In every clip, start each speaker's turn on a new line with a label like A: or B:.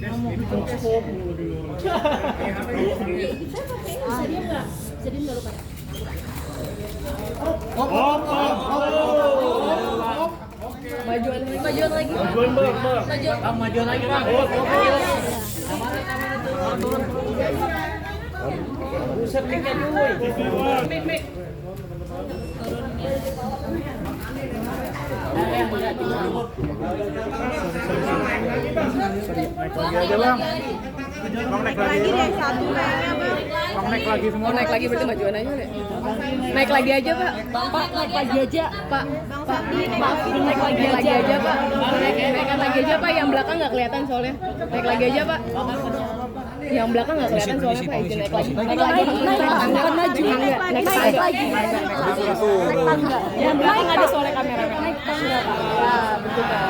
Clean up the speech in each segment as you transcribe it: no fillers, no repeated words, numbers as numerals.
A: Bisa diem nggak lupa? Majuan lagi. Majuan lagi. Majuan lagi, Bang. Buset, mic-nya dulu. Mic.
B: Naik lagi aja, Bang. Bang, naik lagi deh, satu kayaknya, Bang. Bang, naik lagi semua.
A: Naik lagi berarti majuan aja deh. Naik lagi aja, Pak. Pak, naik lagi aja, Pak. Pak, naik lagi aja, Pak. Naik lagi aja, Pak. Yang belakang nggak kelihatan soalnya. Naik lagi aja, Pak. Yang belakang nggak kelihatan soalnya, Pak. Izin naik lagi. Naik lagi, bukan maju. Naik lagi. Yang belakang ada soalnya kamera. Naik tangga, Pak. Ya, betul, Pak.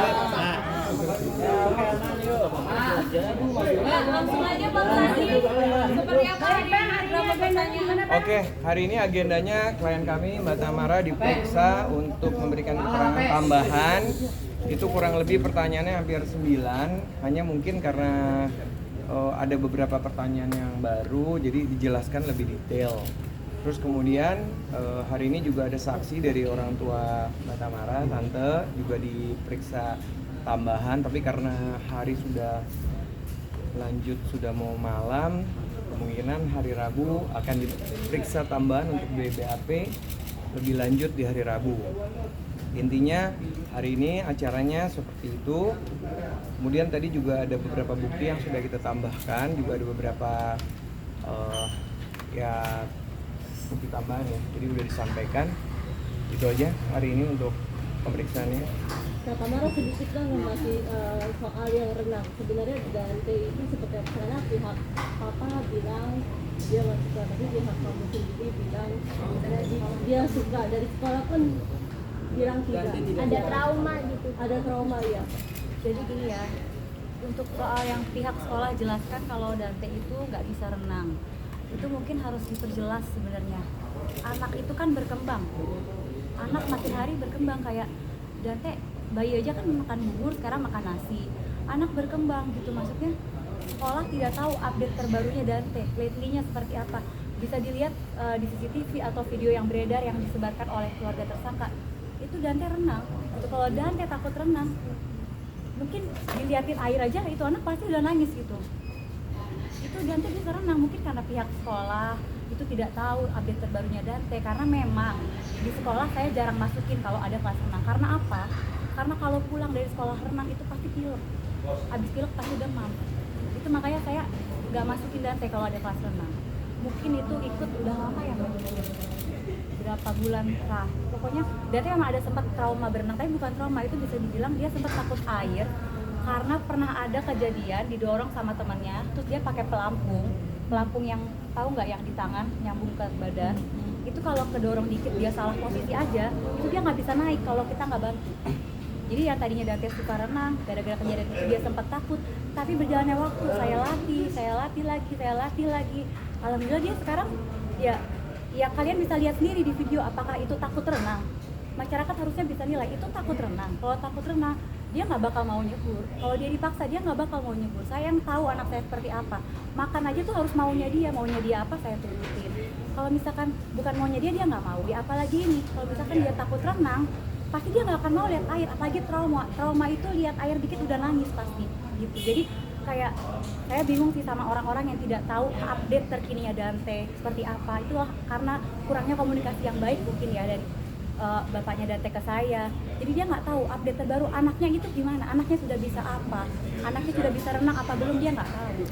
C: Langsung aja Pak Tadi. Seperti apa ini? Berapa pertanyaan?
D: Oke, hari ini agendanya klien kami Mbak Tamara diperiksa untuk memberikan keterangan tambahan. Itu kurang lebih pertanyaannya hampir 9, hanya mungkin karena ada beberapa pertanyaan yang baru, jadi dijelaskan lebih detail. Terus kemudian hari ini juga ada saksi dari orang tua Mbak Tamara, tante juga diperiksa tambahan, tapi karena hari sudah lanjut, sudah mau malam, kemungkinan hari Rabu akan diperiksa tambahan untuk BAP lebih lanjut di hari Rabu. Intinya hari ini acaranya seperti itu. Kemudian tadi juga ada beberapa bukti yang sudah kita tambahkan, juga ada beberapa bukti tambahan ya. Jadi udah disampaikan. Itu aja hari ini untuk pemeriksaannya.
A: Nah, Tamara sedikit dong masih soal yang renang. Sebenarnya Dante itu seperti karena pihak papa bilang dia nggak suka, tapi pihak kamu sendiri bilang dia suka, dari sekolah pun bilang tidak.
C: Ada trauma gitu.
A: Ada trauma ya.
E: Jadi gini ya, untuk soal yang pihak sekolah jelaskan kalau Dante itu nggak bisa renang, itu mungkin harus diperjelas sebenarnya. Anak itu kan berkembang, anak makin hari berkembang, kayak Dante bayi aja kan makan bubur, sekarang makan nasi. Anak berkembang gitu, maksudnya sekolah tidak tahu update terbarunya Dante, lately-nya seperti apa. Bisa dilihat di CCTV atau video yang beredar yang disebarkan oleh keluarga tersangka. Itu Dante renang. Gitu. Kalau Dante takut renang, mungkin diliatin air aja itu anak pasti udah nangis gitu. Itu Dante bisa renang, mungkin karena pihak sekolah itu tidak tahu update terbarunya Dante, karena memang di sekolah saya jarang masukin kalau ada kelas renang. Karena apa? Karena kalau pulang dari sekolah renang itu pasti pilek, habis pilek pasti demam. Itu makanya saya nggak masukin Dante kalau ada kelas renang. Mungkin itu ikut udah lama ya, berapa bulan lah. Pokoknya Dante memang ada sempat trauma berenang, tapi bukan trauma, itu bisa dibilang dia sempat takut air karena pernah ada kejadian didorong sama temannya, terus dia pakai pelampung yang tahu nggak, yang di tangan nyambung ke badan. Itu kalau kedorong dikit dia salah posisi aja, itu dia nggak bisa naik kalau kita nggak bantu. Jadi yang tadinya Dante suka renang, gara-gara kejadian itu dia sempat takut. Tapi berjalannya waktu, saya latih lagi. Alhamdulillah dia sekarang ya kalian bisa lihat sendiri di video apakah itu takut renang. Masyarakat harusnya bisa nilai itu takut renang. Kalau takut renang, dia nggak bakal mau nyebur. Kalau dia dipaksa, dia nggak bakal mau nyebur. Saya yang tahu anak saya seperti apa. Makan aja tuh harus maunya dia apa saya turutin. Kalau misalkan bukan maunya dia nggak mau. Ya apalagi ini, kalau misalkan dia takut renang, pasti dia nggak akan mau lihat air. Apalagi trauma itu lihat air dikit udah nangis pasti. Gitu. Jadi kayak saya bingung sih sama orang-orang yang tidak tahu update terkininya Dante seperti apa. Itulah karena kurangnya komunikasi yang baik mungkin ya dari bapaknya Dante ke saya. Jadi dia nggak tahu update terbaru anaknya itu gimana, anaknya sudah bisa apa, anaknya sudah bisa renang apa belum, dia nggak tahu.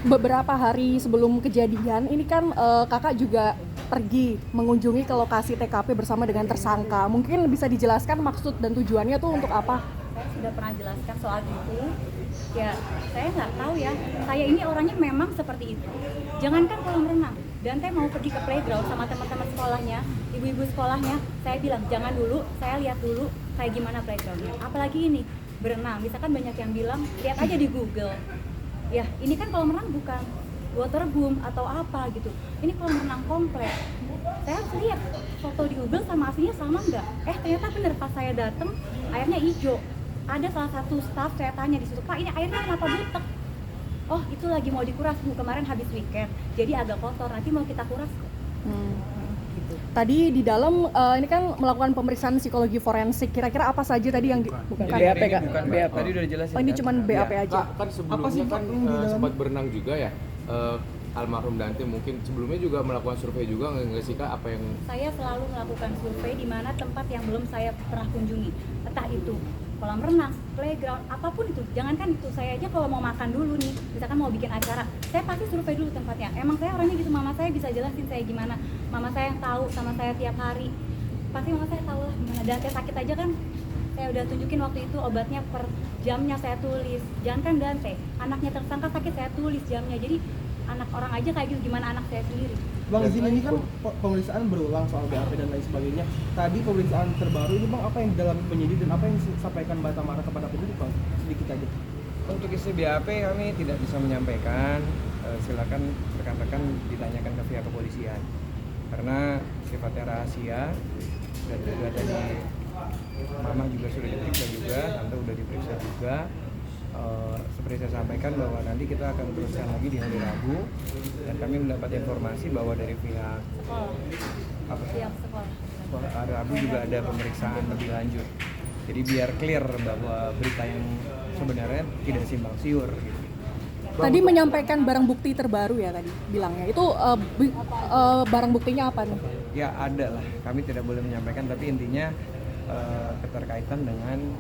F: Beberapa hari sebelum kejadian ini kan kakak juga pergi mengunjungi ke lokasi TKP bersama dengan tersangka. Mungkin bisa dijelaskan maksud dan tujuannya tuh untuk apa?
E: Saya sudah pernah jelaskan soal itu. Ya saya nggak tahu ya, saya ini orangnya memang seperti itu. Jangankan kolam renang, Dante mau pergi ke playground sama teman-teman sekolahnya, ibu-ibu sekolahnya, saya bilang jangan dulu, saya lihat dulu kayak gimana playgroundnya. Apalagi ini berenang, misalkan banyak yang bilang lihat aja di Google. Ya ini kan kolam renang bukan waterboom atau apa gitu, ini kolam renang komplek. Saya harus lihat foto di Google sama aslinya sama nggak. Ternyata bener, pas saya datang airnya hijau. Ada salah satu staff, saya tanya di situ, Pak ini airnya kenapa butek? oh itu lagi mau dikuras Bu, kemarin habis weekend jadi agak kotor, nanti mau kita kuras kok. Gitu.
F: Tadi di dalam ini kan melakukan pemeriksaan psikologi forensik. Kira-kira apa saja tadi yang bukan
D: Jadi
A: BAP,
D: hari ini
A: Kak.
D: bukan
A: BAP.
D: Tadi udah dijelasin.
F: Oh, ini
D: kan?
F: cuma BAP
D: Iya.
F: aja.
G: Kak, kan sebelumnya kan sempat berenang juga ya. Almarhum Dante mungkin sebelumnya juga melakukan survei juga nggak sih Kak, apa yang
E: Saya selalu melakukan survei di mana tempat yang belum saya pernah kunjungi, entah itu kolam renang, playground, apapun itu. Jangankan itu, saya aja kalau mau makan dulu nih, misalkan mau bikin acara, saya pasti survei dulu tempatnya. Emang saya orangnya gitu, mama saya bisa jelasin saya gimana. Mama saya yang tahu sama saya tiap hari. Pasti mama saya tahu lah gimana. Dante sakit aja kan, saya udah tunjukin waktu itu obatnya per jamnya saya tulis. Jangankan Dante, anaknya tersangka sakit saya tulis jamnya. Jadi anak orang aja kayak gitu, gimana anak saya sendiri.
H: Bang, izin ini kan pemeriksaan berulang soal BAP dan lain sebagainya. Tadi pemeriksaan terbaru ini Bang, apa yang dalam penyidik dan apa yang disampaikan Mbak Tamara kepada penyidik Bang? Sedikit aja.
D: Untuk isi BAP kami tidak bisa menyampaikan. Silakan rekan-rekan ditanyakan ke pihak kepolisian. Karena sifatnya rahasia dan juga tadi Mama juga sudah diperiksa juga, Tante sudah diperiksa juga. Seperti saya sampaikan bahwa nanti kita akan teruskan lagi di hari Rabu dan kami mendapat informasi bahwa dari pihak
E: Pihak sekolah.
D: hari Rabu juga ada pemeriksaan lebih lanjut. Jadi biar clear bahwa berita yang sebenarnya tidak simpang siur gitu.
F: Tadi menyampaikan barang bukti terbaru ya tadi bilangnya. Itu barang buktinya apa nih?
D: Ya ada lah, kami tidak boleh menyampaikan tapi intinya keterkaitan dengan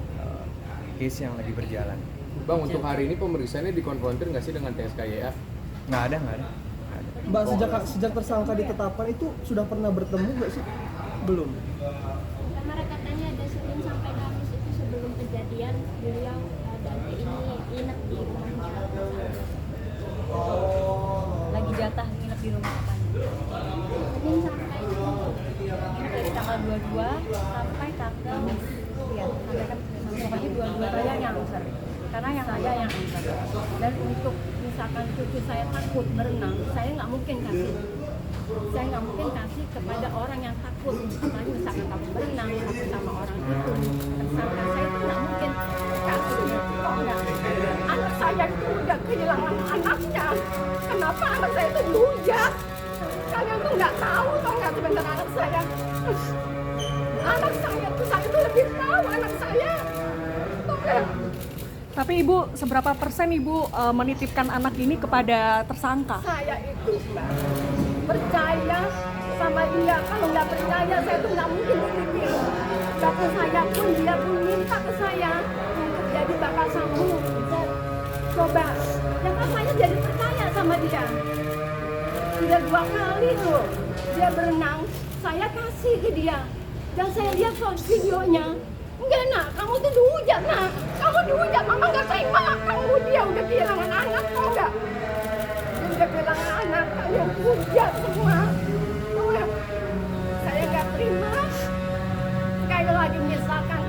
D: case yang lagi berjalan.
G: Bang, untuk hari ini pemeriksaannya dikonfrontir nggak sih dengan TSKYA?
D: Nggak ada.
H: Mbak, sejak tersangka ditetapkan itu sudah pernah bertemu nggak sih? Belum.
C: Karena katanya ada Senin sampai Kamis itu sebelum kejadian beliau Dante ini nginep di rumahnya.
E: Lagi jatah nginep di rumah katanya.
C: Senin sampai
E: Dari tanggal 22 sampai tanggal sampai kan pokoknya 22
I: saya yang angker karena yang saya yang angker dan untuk misalkan cucu saya takut berenang saya nggak mungkin kasih kepada orang yang takut apalagi misalkan takut berenang takut sama orang itu tersangka saya itu nggak mungkin kasih kok nggak anak saya itu udah kehilangan anaknya kenapa anak saya itu dihujat kalian tuh nggak tahu toh nggak sebenarnya anak saya itu lebih tahu anak saya toh nggak.
F: Tapi Ibu, seberapa persen Ibu menitipkan anak ini kepada tersangka?
I: Saya itu Mbak, percaya sama dia. Kalau nggak percaya saya tuh nggak mungkin dititipin. Bahkan saya pun dia pun minta ke saya untuk jadi bapak sambung. Coba, ya kan saya jadi percaya sama dia. Sudah 2 kali loh dia berenang, saya kasih ke dia. Dan saya lihat videonya. Enggak nak, kamu tuh dihujat nak. Kamu dihujat, mama nggak terima. Kamu dia udah kehilangan anak, tau nggak? Dia udah kehilangan anak, kalian hujat semua. Tau nggak? Saya nggak terima. Sekali lagi misalkan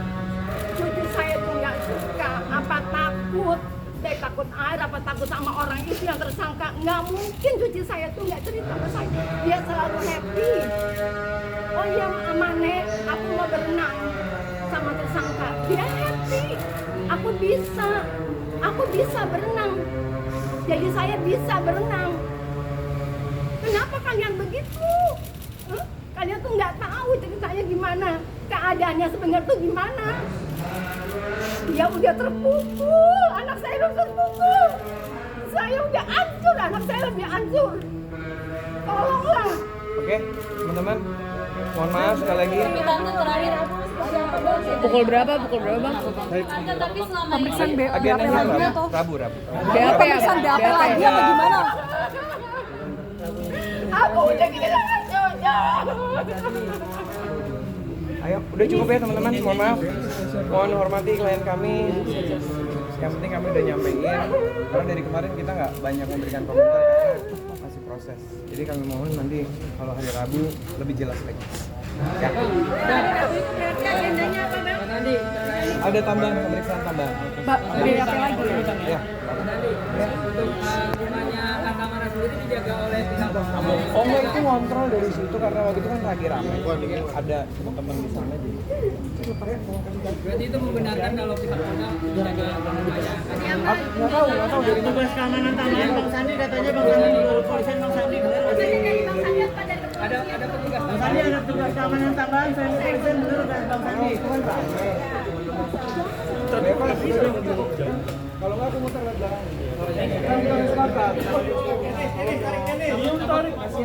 I: cucu saya tuh nggak suka, apa takut, saya takut air, apa takut sama orang itu yang tersangka. Nggak mungkin cucu saya tuh nggak cerita ke saya. Dia selalu happy. Oh iya Amane, aku mau berenang sama tersangka. Dia happy. Aku bisa berenang. Jadi saya bisa berenang. Kenapa kalian begitu? Kalian tuh nggak tahu ceritanya gimana. Keadaannya sebenarnya tuh gimana. Dia udah terpukul. Anak saya udah terpukul. Saya udah hancur. Anak saya lebih hancur. Tolonglah.
D: Oke, teman-teman. Mohon maaf sekali lagi.
E: Tante terakhir
A: Pukul berapa Bang?
E: Tante tapi selama ini
F: Pemeriksaan BAP
D: Agendanya
F: lagi
D: Rabu.
F: atau?
D: Rabu.
A: BAP ya?
F: Pemeriksaan BAP lagi atau gimana?
I: Aku udah kehilangan cucu.
D: Ayo, udah cukup ya teman-teman. Mohon maaf. Mohon hormati klien kami. Yang penting kami udah nyampein. Karena dari kemarin kita nggak banyak memberikan komentar karena masih proses. Jadi kami mohon nanti kalau hari Rabu lebih jelas lagi. Ya. Ada tambahan pemeriksaan tambahan.
F: BAP lagi ya?
D: Ya.
J: Untuk rumahnya Kang Kamara sendiri dijaga oleh pihak
D: Oh enggak, itu ngontrol dari situ karena waktu itu kan lagi ramai. Ada teman-teman di sana jadi.
J: Berarti itu membenarkan kalau pihak Polda menjaga Bang
D: Nggak tahu dari
B: Tugas keamanan tambahan Bang Sandi katanya Bang Sandi di luar kepolisian Bang Sandi benar nggak sih?
J: ada petugas
B: Bang Sandi ada tugas keamanan tambahan selain kepolisian benar nggak Bang Sandi?
D: Kalau nggak aku muter lewat belakang. Kan selatan.